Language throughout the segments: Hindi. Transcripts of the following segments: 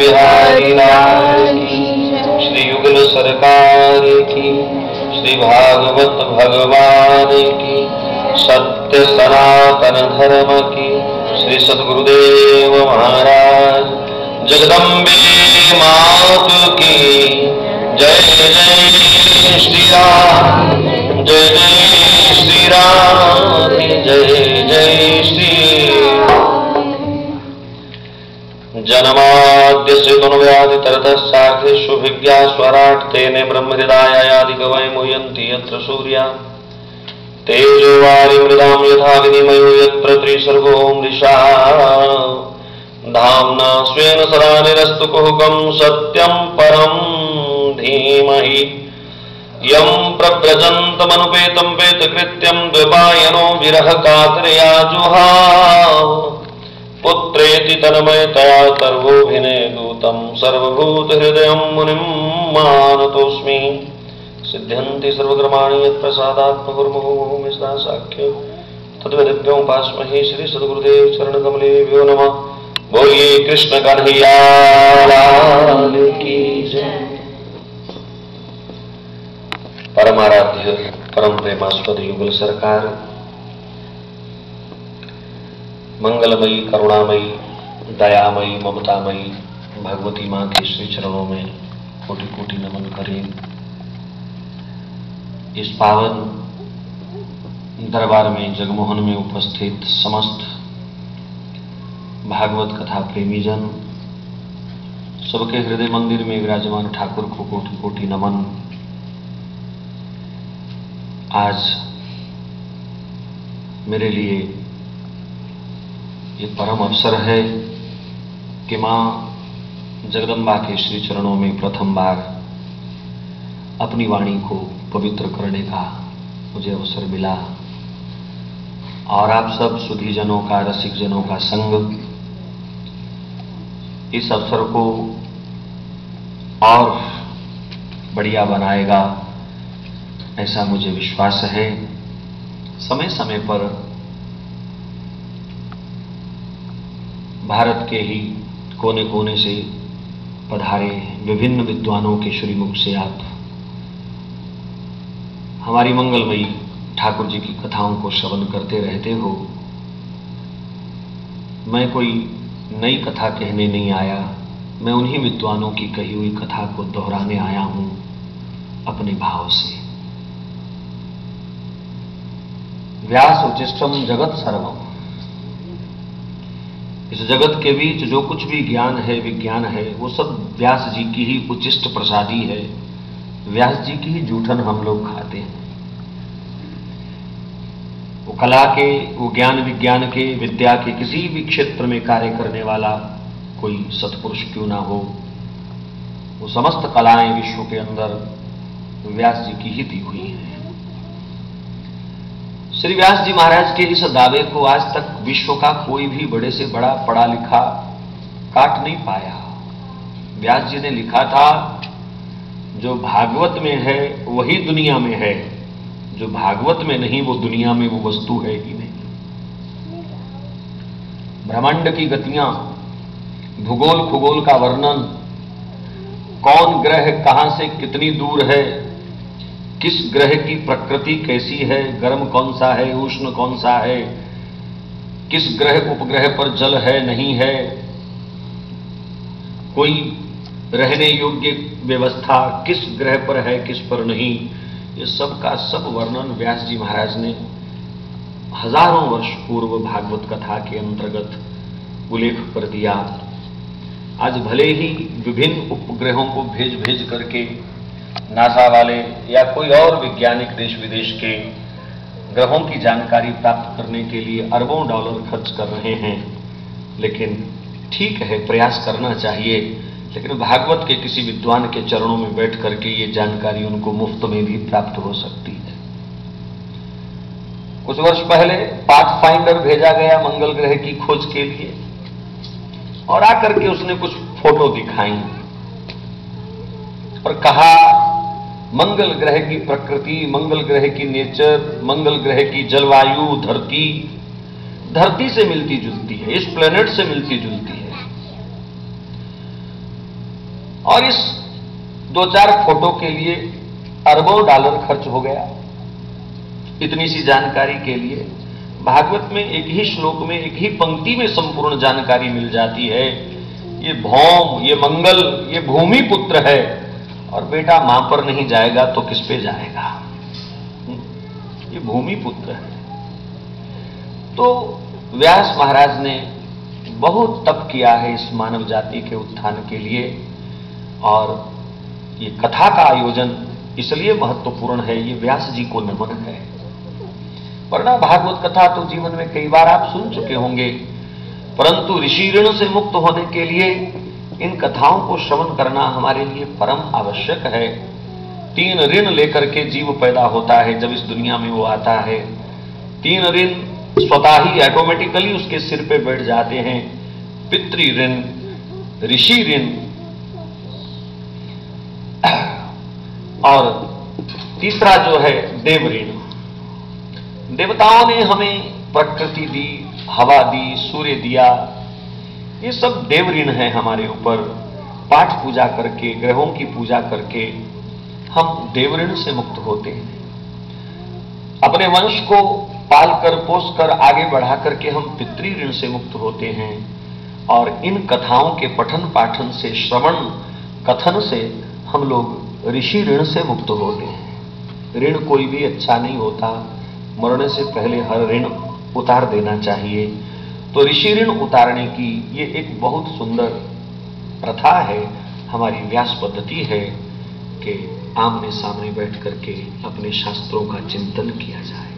बिहारी लाल की, श्री युगल सरकार की, श्री भागवत भगवान की, सत्य सनातन धर्म की, श्री सद्गुरुदेव महाराज, जगदम्बे मात की जय। जय श्री राम, जय जय श्री राम, जय जय श्री। जन्माद्यस्य तनुव्याधितरतश्चार्थेष्वभिज्ञा स्वराट् तेने ब्रह्महृदायादि कवये मुह्यन्ति यत्र सूर्या तेजो वारिमृदां यथा विनिमयो यत्र त्रिसर्गो मृषा धाम्ना स्वेन सदा निरस्तु कुहकं सत्यं परं धीमहि यं प्रव्रजन्तमनुपेतं पेतकृत्यं द्वैपायनो विरह कातरया जुहाव पुत्रेति तन्मयतया सर्वोऽभिनेदूतं सर्वभूतहृदयं मुनिं मानतोऽस्मि। सिद्ध्यन्ति सर्वकर्माणि यत्प्रसादात्मगुरुर्मुहुः मिष्टा साख्यो तद्वदिव्योपास्महे। श्री सद्गुरुदेव चरणकमलेभ्यो नमः। बोलिए कृष्ण कन्हैया लाल की जय। परमाराध्य परम प्रेमास्पद युगल सरकार, मंगलमयी करुणामयी दयामयी ममतामयी भगवती मां के श्री चरणों में कोटि कोटि नमन करें। इस पावन दरबार में जगमोहन में उपस्थित समस्त भागवत कथा प्रेमी जन, सबके हृदय मंदिर में विराजमान ठाकुर को कोटि कोटि नमन। आज मेरे लिए ये परम अवसर है कि मां जगदम्बा के श्री चरणों में प्रथम बार अपनी वाणी को पवित्र करने का मुझे अवसर मिला, और आप सब सुधी जनों का, रसिक जनों का संग इस अवसर को और बढ़िया बनाएगा, ऐसा मुझे विश्वास है। समय समय पर भारत के ही कोने कोने से पधारे विभिन्न विद्वानों के श्रीमुख से आप हमारी मंगलमयी ठाकुर जी की कथाओं को श्रवण करते रहते हो। मैं कोई नई कथा कहने नहीं आया, मैं उन्हीं विद्वानों की कही हुई कथा को दोहराने आया हूं अपने भाव से। व्यास उचिष्टम जगत सर्वम, इस जगत के बीच जो कुछ भी ज्ञान है, विज्ञान है, वो सब व्यास जी की ही उचिष्ट प्रसादी है। व्यास जी की ही जूठन हम लोग खाते हैं। वो कला के, वो ज्ञान विज्ञान के, विद्या के किसी भी क्षेत्र में कार्य करने वाला कोई सत्पुरुष क्यों ना हो, वो समस्त कलाएं विश्व के अंदर व्यास जी की ही दी हुई हैं। श्री व्यास जी महाराज के इस दावे को आज तक विश्व का कोई भी बड़े से बड़ा पढ़ा लिखा काट नहीं पाया। व्यास जी ने लिखा था, जो भागवत में है वही दुनिया में है, जो भागवत में नहीं वो दुनिया में वो वस्तु है ही नहीं। ब्रह्मांड की गतियां, भूगोल खगोल का वर्णन, कौन ग्रह कहां से कितनी दूर है, किस ग्रह की प्रकृति कैसी है, गर्म कौन सा है, उष्ण कौन सा है, किस ग्रह उपग्रह पर जल है नहीं है, कोई रहने योग्य व्यवस्था किस ग्रह पर है किस पर नहीं, ये सब का सब वर्णन व्यास जी महाराज ने हजारों वर्ष पूर्व भागवत कथा के अंतर्गत उल्लेख कर दिया। आज भले ही विभिन्न उपग्रहों को भेज भेज करके नासा वाले या कोई और वैज्ञानिक देश विदेश के ग्रहों की जानकारी प्राप्त करने के लिए अरबों डॉलर खर्च कर रहे हैं, लेकिन ठीक है, प्रयास करना चाहिए। लेकिन भागवत के किसी विद्वान के चरणों में बैठ करके ये जानकारी उनको मुफ्त में भी प्राप्त हो सकती है। कुछ वर्ष पहले पाथफाइंडर भेजा गया मंगल ग्रह की खोज के लिए, और आकर के उसने कुछ फोटो दिखाई और कहा मंगल ग्रह की प्रकृति, मंगल ग्रह की नेचर, मंगल ग्रह की जलवायु धरती से मिलती जुलती है, इस प्लेनेट से मिलती जुलती है। और इस 2-4 फोटो के लिए अरबों डॉलर खर्च हो गया। इतनी सी जानकारी के लिए भागवत में एक ही श्लोक में, एक ही पंक्ति में संपूर्ण जानकारी मिल जाती है। ये भौम, ये मंगल, ये भूमि पुत्र है, और बेटा मां पर नहीं जाएगा तो किस पे जाएगा? ये भूमि पुत्र है। तो व्यास महाराज ने बहुत तप किया है इस मानव जाति के उत्थान के लिए, और ये कथा का आयोजन इसलिए महत्वपूर्ण है, ये व्यास जी को नमन है। वरना भागवत कथा तो जीवन में कई बार आप सुन चुके होंगे, परंतु ऋषि ऋण से मुक्त होने के लिए इन कथाओं को श्रवण करना हमारे लिए परम आवश्यक है। 3 ऋण लेकर के जीव पैदा होता है जब इस दुनिया में वो आता है। 3 ऋण स्वतः ही ऑटोमेटिकली उसके सिर पे बैठ जाते हैं, पितृ ऋण, ऋषि ऋण और तीसरा जो है देव ऋण। देवताओं ने हमें प्रकृति दी, हवा दी, सूर्य दिया, ये सब देव ऋण है हमारे ऊपर। पाठ पूजा करके, ग्रहों की पूजा करके हम देव ऋण से मुक्त होते हैं। अपने वंश को पालकर पोसकर आगे बढ़ा करके हम पितृ ऋण से मुक्त होते हैं, और इन कथाओं के पठन पाठन से, श्रवण कथन से हम लोग ऋषि ऋण से मुक्त होते हैं। ऋण कोई भी अच्छा नहीं होता, मरने से पहले हर ऋण उतार देना चाहिए। तो ऋषि ऋण उतारने की ये एक बहुत सुंदर प्रथा है, हमारी व्यास पद्धति है कि आमने सामने बैठ करके अपने शास्त्रों का चिंतन किया जाए।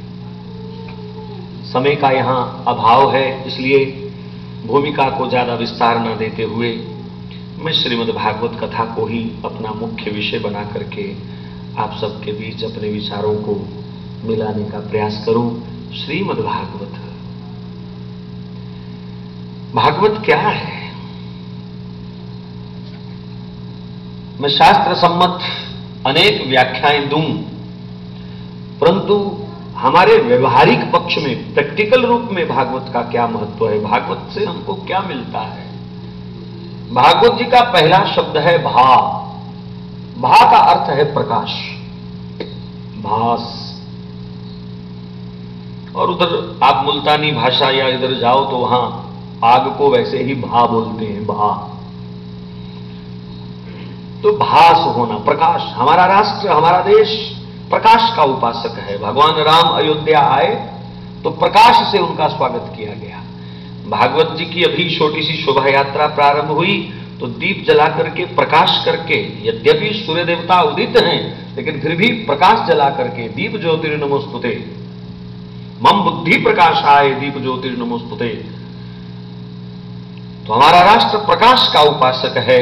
समय का यहां अभाव है, इसलिए भूमिका को ज्यादा विस्तार न देते हुए मैं श्रीमद् भागवत कथा को ही अपना मुख्य विषय बना करके आप सबके बीच अपने विचारों को मिलाने का प्रयास करूं। श्रीमद् भागवत, भागवत क्या है? मैं शास्त्र सम्मत अनेक व्याख्याएं दूं, परंतु हमारे व्यवहारिक पक्ष में, प्रैक्टिकल रूप में भागवत का क्या महत्व है, भागवत से हमको क्या मिलता है? भागवत जी का पहला शब्द है भा। भा का अर्थ है प्रकाश, भास। और उधर आप मुल्तानी भाषा या इधर जाओ तो वहां आग को वैसे ही भा बोलते हैं, भा। तो भास होना, प्रकाश। हमारा राष्ट्र, हमारा देश प्रकाश का उपासक है। भगवान राम अयोध्या आए तो प्रकाश से उनका स्वागत किया गया। भागवत जी की अभी छोटी सी शोभा यात्रा प्रारंभ हुई तो दीप जला करके, प्रकाश करके, यद्यपि सूर्य देवता उदित हैं लेकिन फिर भी प्रकाश जला करके, दीप ज्योतिर्नमोस्तुते, मम बुद्धि प्रकाशाय दीप ज्योतिर्नमोस्तुते। तो हमारा राष्ट्र प्रकाश का उपासक है।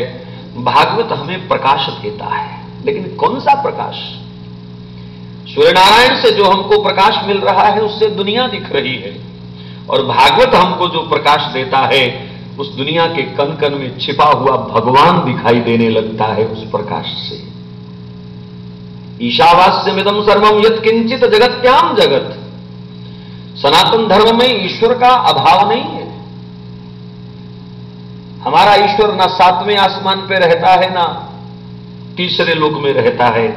भागवत हमें प्रकाश देता है, लेकिन कौन सा प्रकाश? सूर्य नारायण से जो हमको प्रकाश मिल रहा है उससे दुनिया दिख रही है, और भागवत हमको जो प्रकाश देता है उस दुनिया के कण कण में छिपा हुआ भगवान दिखाई देने लगता है उस प्रकाश से। ईशावास्यमिदं सर्वं यत् किंचित जगत्याम जगत। सनातन धर्म में ईश्वर का अभाव नहीं है। हमारा ईश्वर ना 7वें आसमान पे रहता है, ना तीसरे लोक में रहता है।